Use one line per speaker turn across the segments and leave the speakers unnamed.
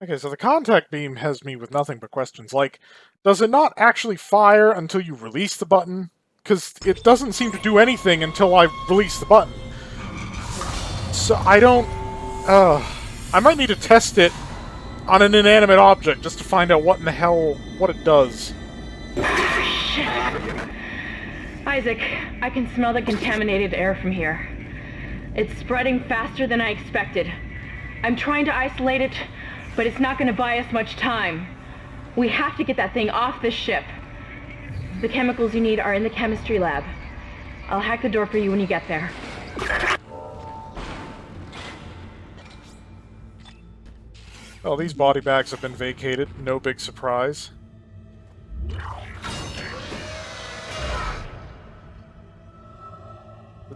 Okay, so the contact beam has me with nothing but questions. Like, does it not actually fire until you release the button? Because it doesn't seem to do anything until I release the button. So I don't... I might need to test it on an inanimate object just to find out what in the hell... what it does.
Shit. Isaac, I can smell the contaminated air from here. It's spreading faster than I expected. I'm trying to isolate it, but it's not going to buy us much time. We have to get that thing off this ship. The chemicals you need are in the chemistry lab. I'll hack the door for you when you get there.
Well, these body bags have been vacated. No big surprise. Did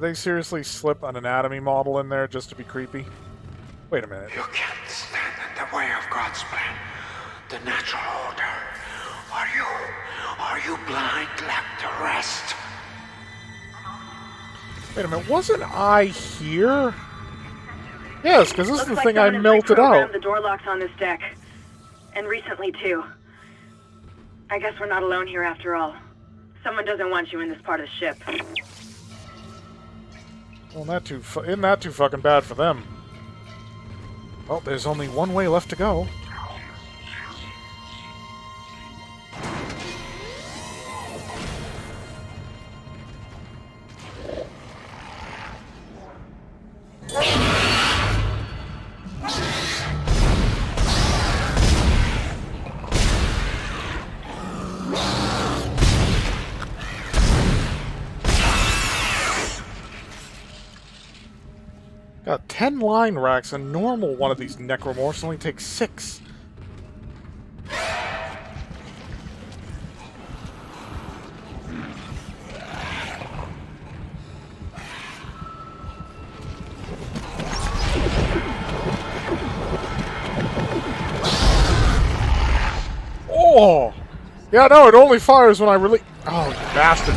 they seriously slip an anatomy model in there just to be creepy? Wait a minute.
You can't stand in the way of God's plan, the natural order. Are you blind like the rest?
Wait a minute, wasn't I here? Yes, because this is the
Looks
thing
like
I
someone has
melted out.
reprogrammed the door locks on this deck. And recently, too. I guess we're not alone here after all. Someone doesn't want you in this part of the ship.
Well, isn't that too fucking bad for them? Well, there's only one way left to go. Got 10 line racks. A normal one of these necromorphs only takes 6. Oh! Yeah, no, it only fires when I release... Oh, you bastard.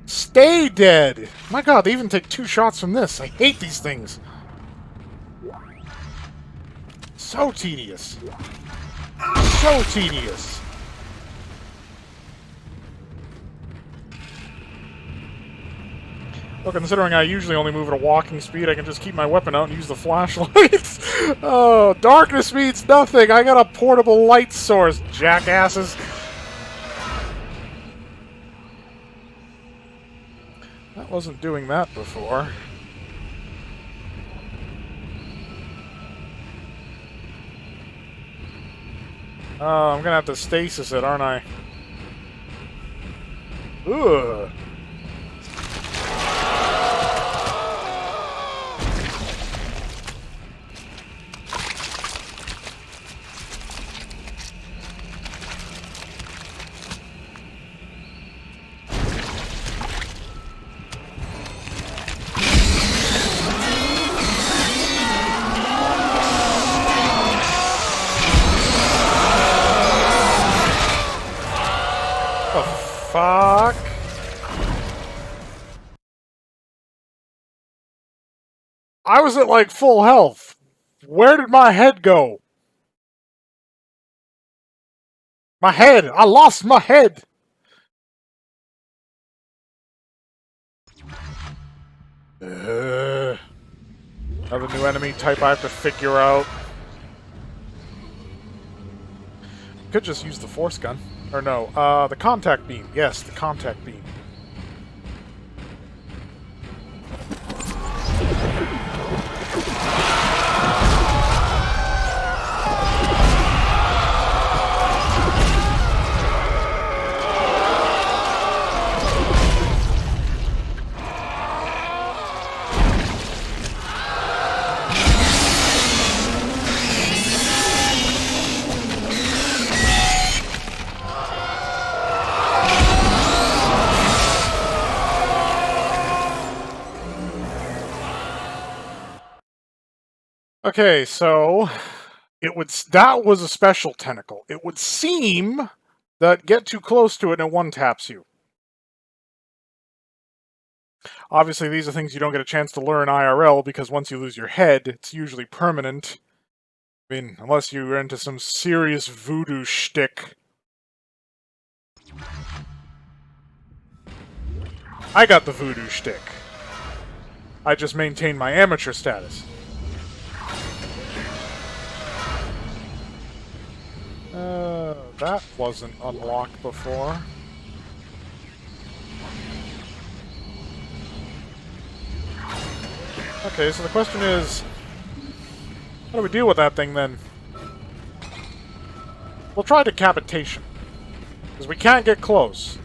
Stay dead! My god, they even take 2 shots from this. I hate these things. So tedious. So tedious. Well, considering I usually only move at a walking speed, I can just keep my weapon out and use the flashlights. Oh, darkness means nothing! I got a portable light source, jackasses! That wasn't doing that before. Oh, I'm gonna have to stasis it, aren't I? Ugh. Fuck. I was at like full health. Where did my head go? My head! I lost my head! Another new enemy type I have to figure out. Could just use the force gun. Or no, the contact beam. Yes, the contact beam. Okay, so that was a special tentacle. It would seem that get too close to it and it one-taps you. Obviously, these are things you don't get a chance to learn IRL, because once you lose your head, it's usually permanent. I mean, unless you're into some serious voodoo shtick. I got the voodoo shtick. I just maintain my amateur status. That wasn't unlocked before. Okay, so the question is, how do we deal with that thing then? We'll try decapitation, because we can't get close.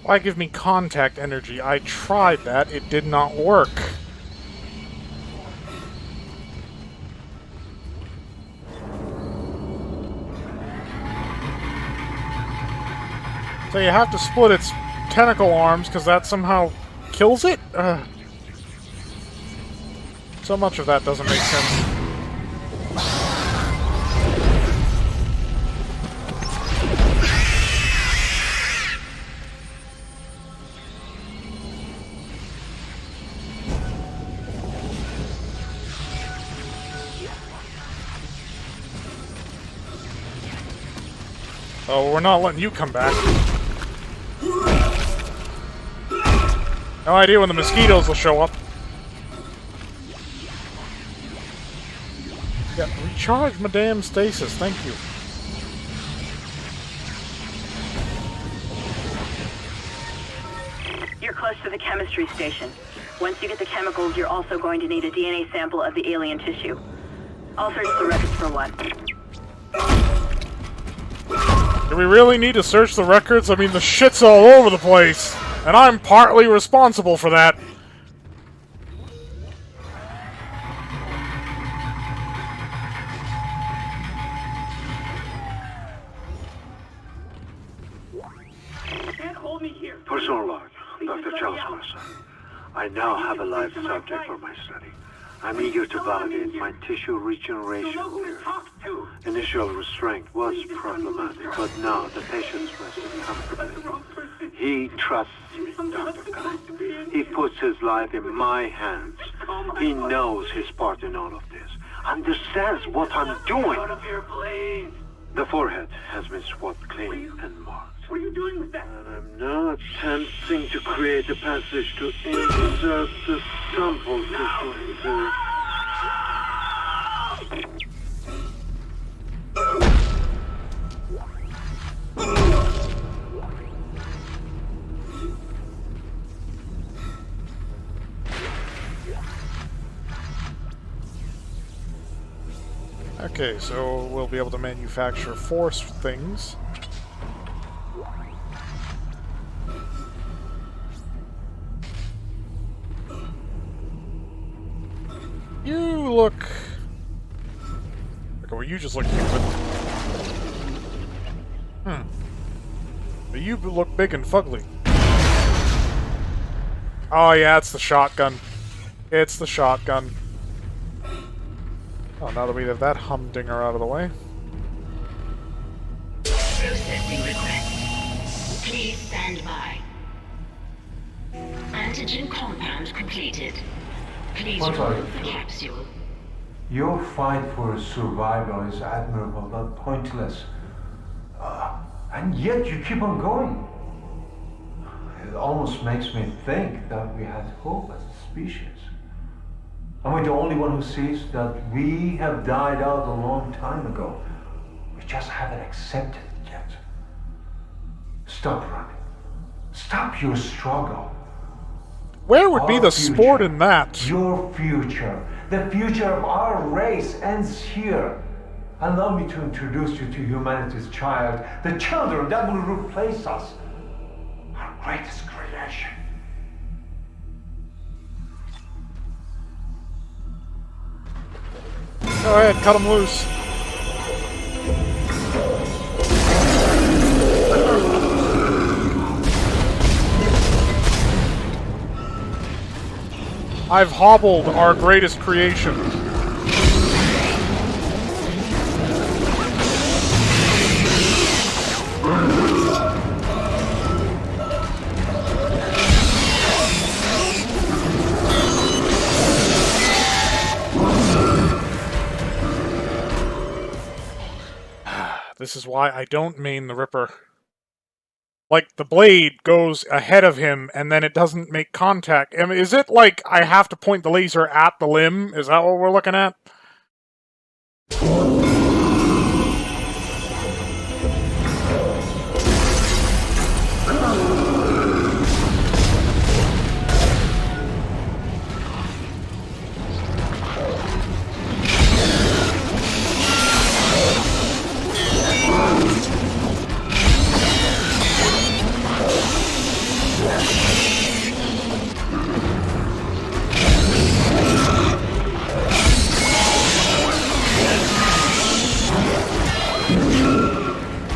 Why give me contact energy? I tried that, it did not work. So you have to split its tentacle arms, because that somehow kills it? So much of that doesn't make sense. Oh, we're not letting you come back. No idea when the mosquitoes will show up. Yeah, recharge my damn stasis, thank you.
You're close to the chemistry station. Once you get the chemicals, you're also going to need a DNA sample of the alien tissue. I'll search the records for one.
Do we really need to search the records? I mean, the shit's all over the place, and I'm partly responsible for that.
Personal log, Dr. Charles Mercer. I now have a live subject for my study. I'm eager to validate my tissue regeneration theory. Initial restraint was problematic, but now the patient's resting comfortably. He trusts me, Dr. Khan. He puts his life in my hands. He knows his part in all of this. Understands what I'm doing. The forehead has been swabbed clean and marked. What are you doing with that? And I'm now attempting to create a passage to insert the sample into...
Okay, so we'll be able to manufacture force things. You look... Okay, well, you just look human. But you look big and fugly. Oh yeah, it's the shotgun. It's the shotgun. Oh, now that we have that humdinger out of the way.
Processing request. Please stand by. Antigen compound completed. Please
What are
remove
you
the
doing?
capsule.
Your fight for survival is admirable but pointless. And yet you keep on going. It almost makes me think that we had hope as a species. Am I the only one who sees that we have died out a long time ago? We just haven't accepted it yet. Stop running. Stop your struggle.
Where would be
Our
the sport
future,
in that?
your future, the future of our race ends here. Allow me to introduce you to humanity's child, the children that will replace us, our greatest creation.
Go ahead, cut him loose. I've hobbled our greatest creation. This is why I don't main the Ripper. Like, the blade goes ahead of him, and then it doesn't make contact. I mean, is it like I have to point the laser at the limb? Is that what we're looking at?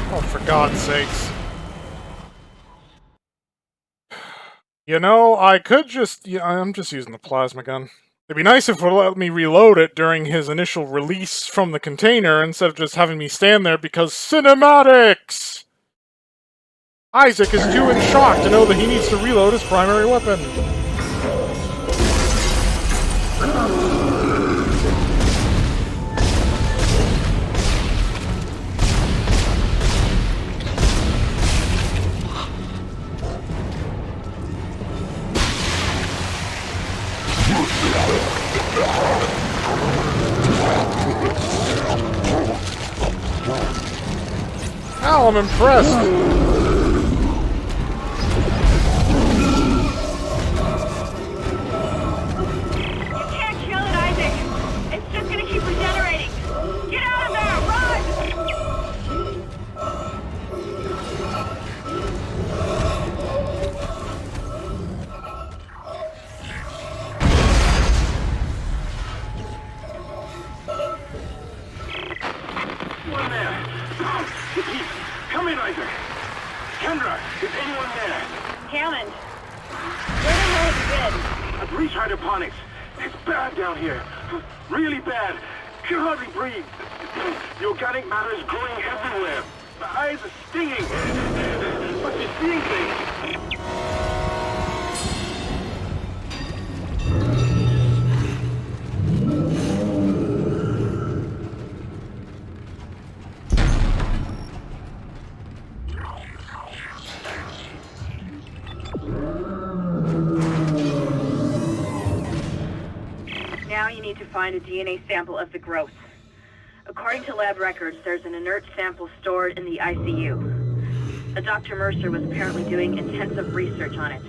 Oh, for God's sakes. You know, I could just... Yeah, I'm just using the plasma gun. It'd be nice if it would let me reload it during his initial release from the container instead of just having me stand there because cinematics! Isaac is too in shock to know that he needs to reload his primary weapon. Now I'm impressed.
Come in, Isaac. Kendra, is anyone there?
Hammond, where the hell have you been?
I've reached hydroponics. It's bad down here. Really bad. Can hardly breathe. The organic matter is growing everywhere. My eyes are stinging. Must be seeing things.
Now you need to find a DNA sample of the growth. According to lab records, there's an inert sample stored in the ICU. Dr. Mercer was apparently doing intensive research on it.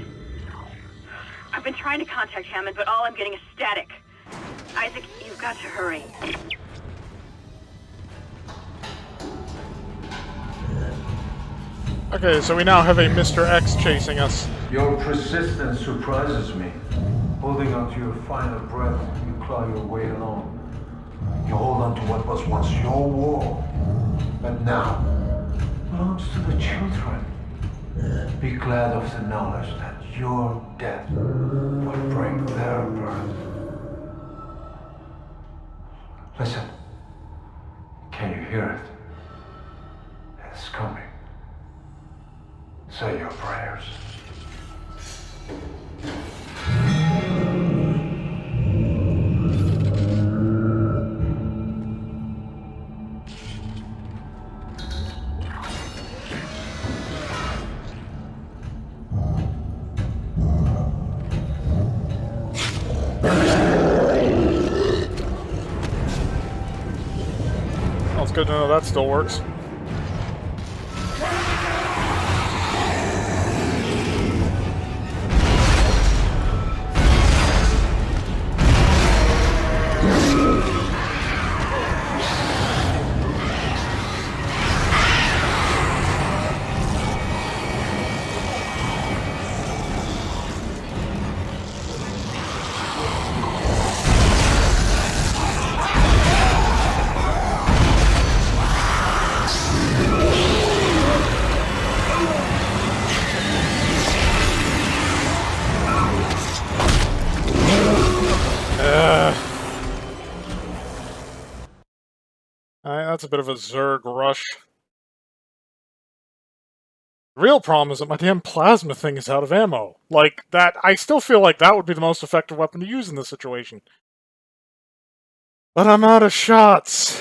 I've been trying to contact Hammond, but all I'm getting is static. Isaac, you've got to hurry.
Okay, so we now have a Mr. X chasing us.
Your persistence surprises me. Holding on to your final breath, you claw your way along. You hold on to what was once your world, but now belongs to the children. Be glad of the knowledge that your death will break their birth. Listen. Can you hear it? It's coming. Say your prayers.
it's good to know that still works. That's a bit of a Zerg rush. The real problem is that my damn plasma thing is out of ammo. Like, that, I still feel like that would be the most effective weapon to use in this situation. But I'm out of shots.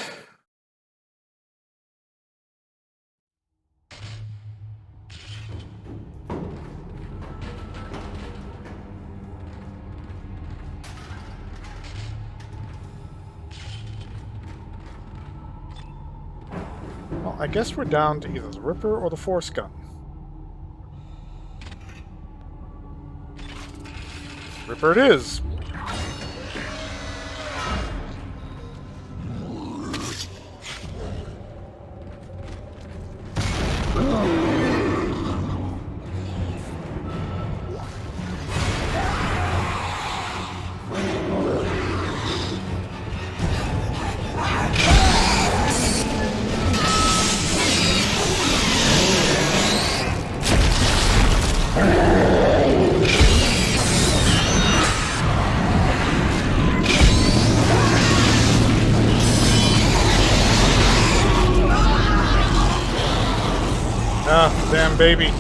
Well, I guess we're down to either the Ripper or the Force Gun. Ripper it is! Ah, damn baby.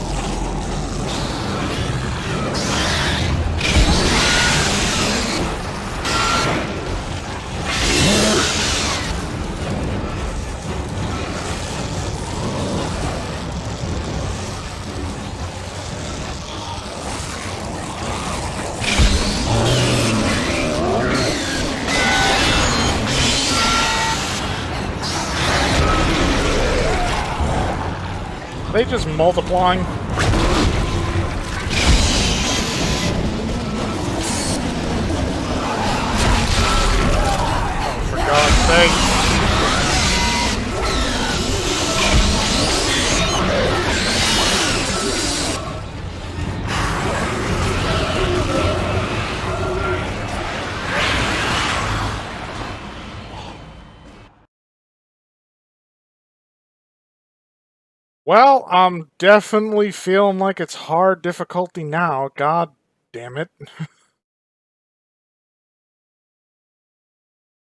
Are they just multiplying? Oh, for God's sake. Well, I'm definitely feeling like it's hard difficulty now. God damn it. Of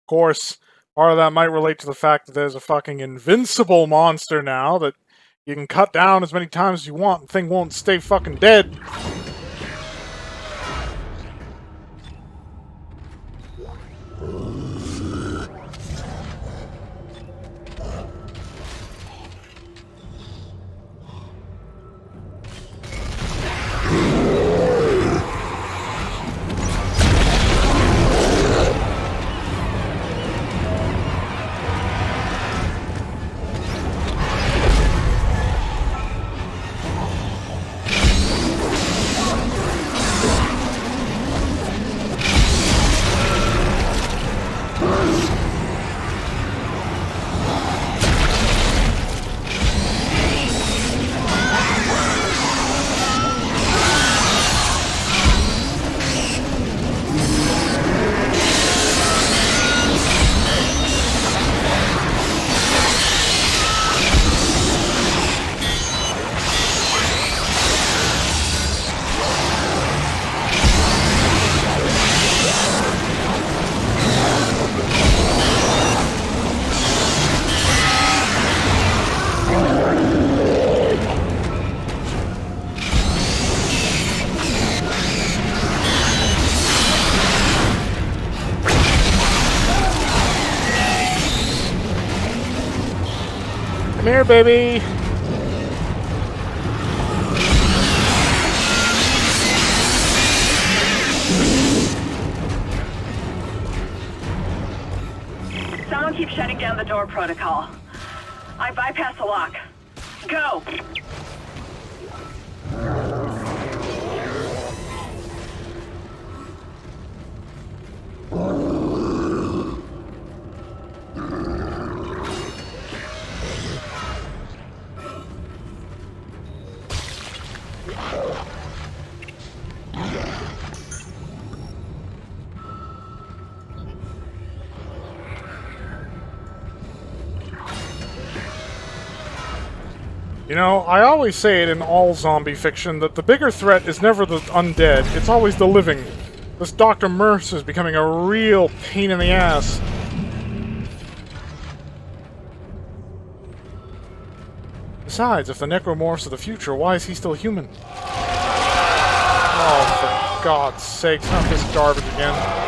course, part of that might relate to the fact that there's a fucking invincible monster now that you can cut down as many times as you want and the thing won't stay fucking dead. Come here, baby!
Someone keeps shutting down the door protocol. I bypassed the lock. Go!
You know, I always say it in all zombie fiction that the bigger threat is never the undead, it's always the living. This Dr. Mercer is becoming a real pain in the ass. Besides, if the necromorphs of the future, why is he still human? Oh, for God's sakes, not this garbage again.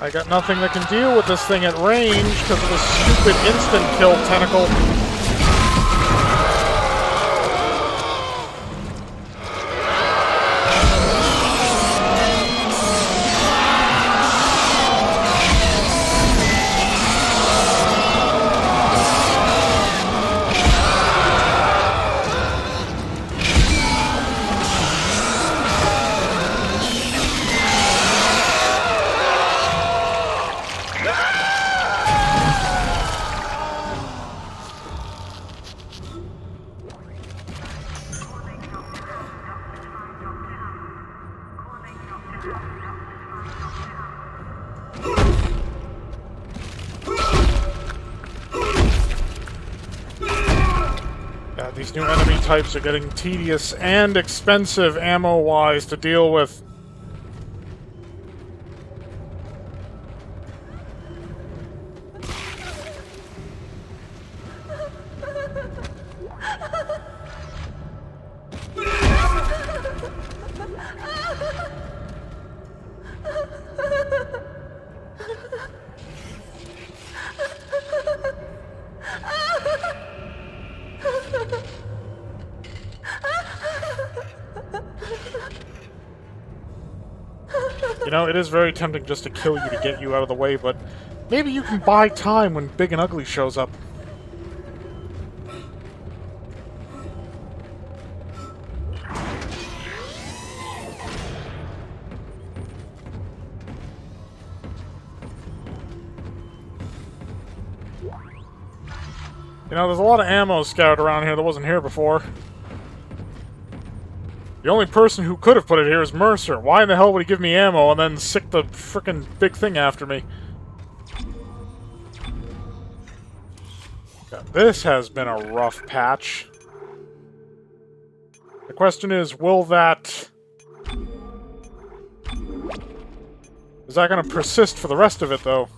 I got nothing that can deal with this thing at range because of the stupid instant kill tentacle. These new enemy types are getting tedious and expensive ammo-wise to deal with. You know, it is very tempting just to kill you to get you out of the way, but maybe you can buy time when Big and Ugly shows up. You know, there's a lot of ammo scattered around here that wasn't here before. The only person who could have put it here is Mercer. Why in the hell would he give me ammo and then sick the frickin' big thing after me? God, this has been a rough patch. The question is, will that... Is that gonna persist for the rest of it, though?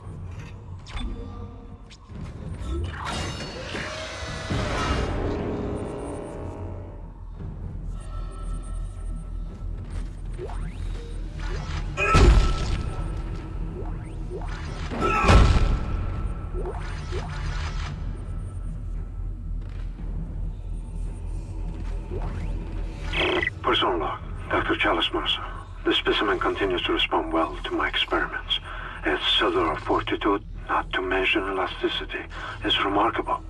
Personal log, Dr. Chalice Mercer. The specimen continues to respond well to my experiments. Its cellular fortitude, not to mention elasticity, is remarkable.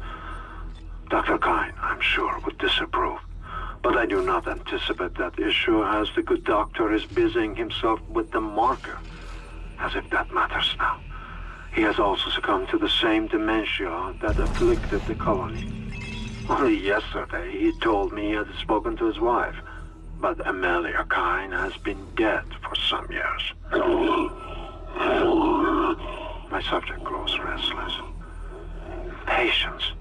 Dr. Kine, I'm sure, would disapprove. But I do not anticipate that issue as the good doctor is busying himself with the marker. As if that matters now. He has also succumbed to the same dementia that afflicted the colony. Only yesterday he told me he had spoken to his wife. But Amelia Kine has been dead for some years. My subject grows restless. Patience.